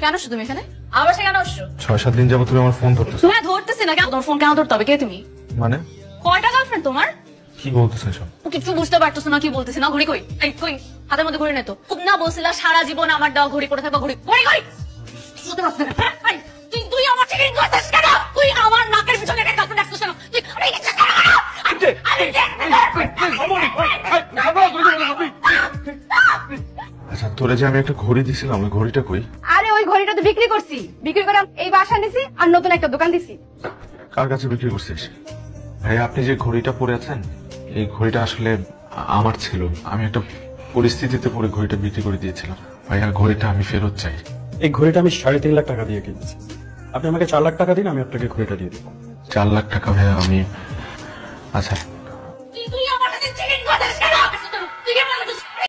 কেন আসছো তুমি এখানে? আবার সে কেন আসছো? 6-7 দিন যাবো তুমি আমার ফোন ধরতেছো। তুমি ধরতেছি না কেন? তোমার ফোন কেন ধরতে হবে? কে তুমি? মানে কয়টা গার্লফ্রেন্ড তোমার? কি বলতেছো এসব? কিছু বুঝতে পারতেছো না কি বলতেছি না? ঘড়ি কই? এই কই? হাতের মধ্যে ঘড়ি নেই তো। খুব না বলছিলা সারা জীবন আমার দেওয়া ঘড়ি পরে থাকবা, ঘড়ি ঘড়ি ঘড়ি বুঝতে পারছ না? এই, তুই আমার থেকে করছিস কেন? তুই আমার নাকের পিছনে একটা গার্লফ্রেন্ড রাখছিস কেন? তুই আমি কিছু কেন? আচ্ছা তোরে যে আমি একটা ঘড়ি দিছিলাম ওই ঘড়িটা কই? আরে ওই ঘড়িটা তো বিক্রি করছি, বিক্রি করে এই বাসা নিছি আর নতুন একটা দোকান দিছি। কার কাছে বিক্রি করছিস? ভাই আপনি যে ঘড়িটা পরে আছেন এই ঘড়িটা আসলে আমার ছিল। আমি একটা পরিস্থিতিতে পরে ঘড়িটা বিক্রি করে দিয়েছিলাম। ভাইয়া ঘড়িটা আমি ফেরত চাই। এই ঘড়িটা আমি 3.5 লাখ টাকা দিয়ে কিনেছি। আপনি আমাকে 4 লাখ টাকা দিন, আমি আপনাকে ঘড়িটা দিয়ে দেবো। 4 লাখ টাকা ভাইয়া আমি আচ্ছা